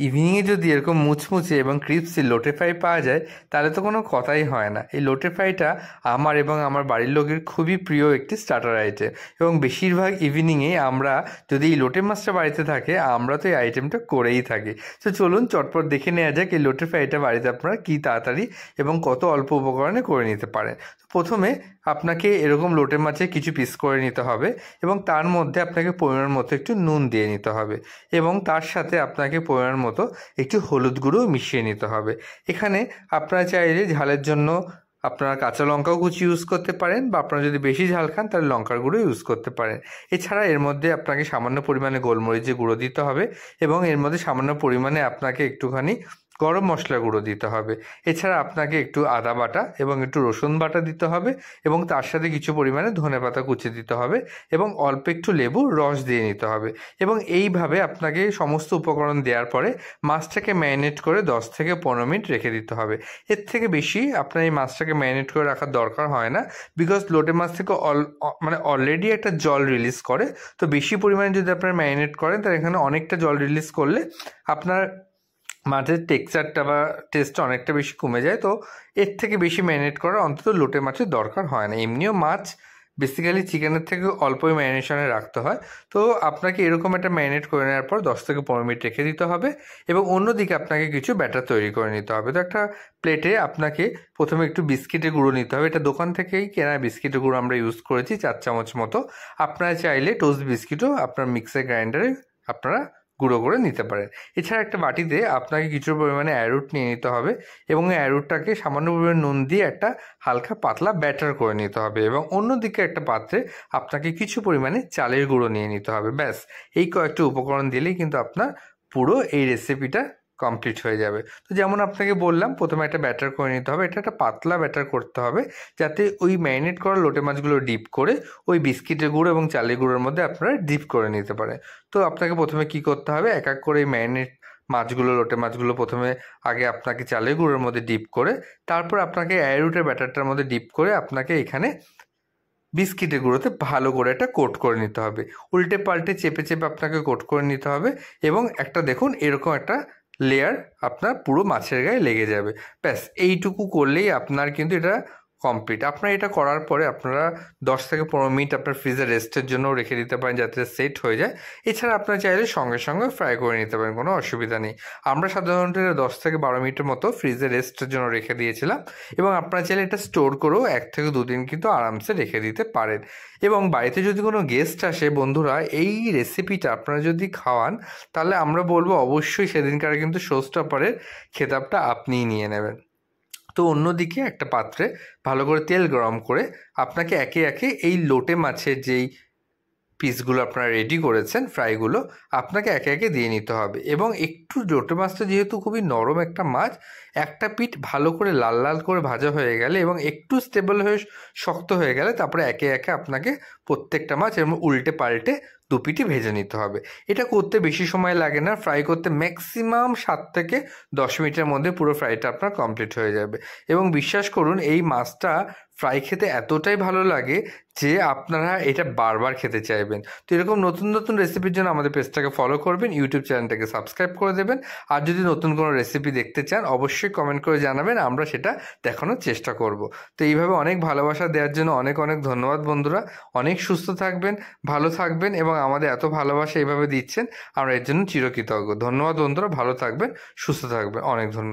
ইভিনিংয়ে যদি এরকম মুচমুচে এবং ক্রিপসি লোটে ফ্রাই পাওয়া যায় তাহলে তো কোনো কথাই হয় না। এই লোটে ফ্রাইটা আমার এবং আমার বাড়ির লোকের খুবই প্রিয় একটি স্টার্টার আইটেম, এবং বেশিরভাগ ইভিনিংয়ে আমরা যদি এই লোটে মাছটা বাড়িতে থাকে আমরা তো এই আইটেমটা করেই থাকি। তো চলুন চটপট দেখে নেওয়া যাক এই লোটে ফ্রাইটা বাড়িতে আপনারা কী তাড়াতাড়ি এবং কত অল্প উপকরণে করে নিতে পারেন। প্রথমে আপনাকে এরকম লোটে মাছে কিছু পিস করে নিতে হবে এবং তার মধ্যে আপনাকে পরিমাণ মতো একটু নুন দিয়ে নিতে হবে এবং তার সাথে আপনাকে পরিমাণ মতো একটু হলুদ গুঁড়ো মিশিয়ে নিতে হবে। এখানে আপনারা চাইলে ঝালের জন্য আপনারা কাঁচা লঙ্কাও কুচি ইউজ করতে পারেন, বা আপনারা যদি বেশি ঝাল খান তাহলে লঙ্কার গুঁড়ো ইউজ করতে পারেন। এছাড়া এর মধ্যে আপনাকে সামান্য পরিমাণে গোলমরিচের গুঁড়ো দিতে হবে এবং এর মধ্যে সামান্য পরিমাণে আপনাকে একটুখানি গরম মশলা গুঁড়ো দিতে হবে। এছাড়া আপনাকে একটু আদা বাটা এবং একটু রসুন বাটা দিতে হবে এবং তার সাথে কিছু পরিমাণে ধনেপাতা কুচি দিতে হবে এবং অল্প একটু লেবুর রস দিয়ে নিতে হবে। এবং এইভাবে আপনাকে সমস্ত উপকরণ দেওয়ার পরে মাছটাকে ম্যারিনেট করে 10 থেকে 15 মিনিট রেখে দিতে হবে। এর থেকে বেশি আপনার এই মাছটাকে ম্যারিনেট করে রাখার দরকার হয় না, বিকজ লোটে মাছ থেকে অলরেডি একটা জল রিলিজ করে। তো বেশি পরিমাণে যদি আপনারা ম্যারিনেট করেন তাহলে এখানে অনেকটা জল রিলিজ করলে আপনার মাছের টেক্সচারটা বা টেস্টটা অনেকটা বেশি কমে যায়। তো এর থেকে বেশি ম্যারিনেট করার অন্তত লোটে মাছের দরকার হয় না। এমনিও মাছ বেসিক্যালি চিকেনের থেকে অল্পই ম্যারিনেশনে রাখতে হয়। তো আপনাকে এরকম একটা ম্যারিনেট করে নেওয়ার পর 10 থেকে 15 মিনিট রেখে দিতে হবে এবং অন্যদিকে আপনাকে কিছু ব্যাটার তৈরি করে নিতে হবে। তো একটা প্লেটে আপনাকে প্রথমে একটু বিস্কিটের গুঁড়ো নিতে হবে। এটা দোকান থেকেই কেনা বিস্কিটের গুঁড়ো আমরা ইউজ করেছি 4 চামচ মতো। আপনারা চাইলে টোস্ট বিস্কিটও আপনার মিক্সার গ্রাইন্ডারে আপনারা গুঁড়ো করে নিতে পারেন। এছাড়া একটা বাটিতে আপনাকে কিছু পরিমাণে অ্যারুট নিয়ে নিতে হবে এবং এই অ্যারুটটাকে সামান্য পরিমাণে নুন দিয়ে একটা হালকা পাতলা ব্যাটার করে নিতে হবে এবং অন্যদিকে একটা পাত্রে আপনাকে কিছু পরিমাণে চালের গুঁড়ো নিয়ে নিতে হবে। ব্যাস, এই কয়েকটা উপকরণ দিলেই কিন্তু আপনার পুরো এই রেসিপিটা কমপ্লিট হয়ে যাবে। তো যেমন আপনাকে বললাম, প্রথমে একটা ব্যাটার করে নিতে হবে। এটা একটা পাতলা ব্যাটার করতে হবে যাতে ওই ম্যারিনেট করা লোটে মাছগুলো ডিপ করে ওই বিস্কিটের গুঁড়ো এবং চালের গুঁড়োর মধ্যে আপনারা ডিপ করে নিতে পারেন। তো আপনাকে প্রথমে কি করতে হবে, এক এক করে এই ম্যারিনেট মাছগুলো লোটে মাছগুলো প্রথমে আগে আপনাকে চালের গুঁড়োর মধ্যে ডিপ করে, তারপর আপনাকে অ্যারুটের ব্যাটারটার মধ্যে ডিপ করে আপনাকে এখানে বিস্কিটের গুঁড়োতে ভালো করে একটা কোট করে নিতে হবে। উল্টে পাল্টে চেপে চেপে আপনাকে কোট করে নিতে হবে এবং একটা দেখুন এরকম একটা লেয়ার আপনার পুরো মাছের গায়ে লেগে যাবে। ব্যাস, এইটুকু করলেই আপনার কিন্তু এটা কমপ্লিট। আপনার এটা করার পরে আপনারা 10 থেকে 15 মিনিট আপনার ফ্রিজে রেস্টের জন্য রেখে দিতে পারেন যাতে সেট হয়ে যায়। এছাড়া আপনারা চাইলে সঙ্গে সঙ্গে ফ্রাই করে নিতে পারেন, কোনো অসুবিধা নেই। আমরা সাধারণত 10 থেকে 12 মিনিটের মতো ফ্রিজে রেস্টের জন্য রেখে দিয়েছিলাম এবং আপনারা চাইলে এটা স্টোর করেও 1 থেকে 2 দিন কিন্তু আরামসে রেখে দিতে পারেন। এবং বাড়িতে যদি কোনো গেস্ট আসে বন্ধুরা, এই রেসিপিটা আপনারা যদি খাওয়ান তাহলে আমরা বলবো অবশ্যই সেদিনকার কিন্তু শো স্টপারের খেতাবটা আপনিই নিয়ে নেবেন। তো অন্যদিকে একটা পাত্রে ভালো করে তেল গরম করে আপনাকে একে একে এই লোটে মাছের যেই পিসগুলো আপনারা রেডি করেছেন ফ্রাইগুলো আপনাকে একে একে দিয়ে নিতে হবে এবং একটু লোটে মাছটা যেহেতু খুবই নরম একটা মাছ, একটা পিঠ ভালো করে লাল লাল করে ভাজা হয়ে গেলে এবং একটু স্টেবল হয়ে শক্ত হয়ে গেলে তারপরে একে একে আপনাকে প্রত্যেকটা মাছ এরকম উল্টে পাল্টে দুপিটি ভেজে নিতে হবে। এটা করতে বেশি সময় লাগে না, ফ্রাই করতে ম্যাক্সিমাম 7 থেকে 10 মিনিটের মধ্যে পুরো ফ্রাইটা আপনার কমপ্লিট হয়ে যাবে। এবং বিশ্বাস করুন এই মাছটা ফ্রাই খেতে এতটাই ভালো লাগে যে আপনারা এটা বারবার খেতে চাইবেন। তো এরকম নতুন নতুন রেসিপির জন্য আমাদের পেজটাকে ফলো করবেন, ইউটিউব চ্যানেলটাকে সাবস্ক্রাইব করে দেবেন। আর যদি নতুন কোনো রেসিপি দেখতে চান অবশ্যই কমেন্ট করে জানাবেন, আমরা সেটা দেখানোর চেষ্টা করব। তো এইভাবে অনেক ভালোবাসা দেওয়ার জন্য অনেক অনেক ধন্যবাদ বন্ধুরা। অনেক সুস্থ থাকবেন, ভালো থাকবেন এবং আমাদের এত ভালোবাসা এইভাবে দিচ্ছেন, আমরা এর জন্য চিরকৃতজ্ঞ। ধন্যবাদ বন্ধুরা, ভালো থাকবেন, সুস্থ থাকবেন, অনেক ধন্যবাদ।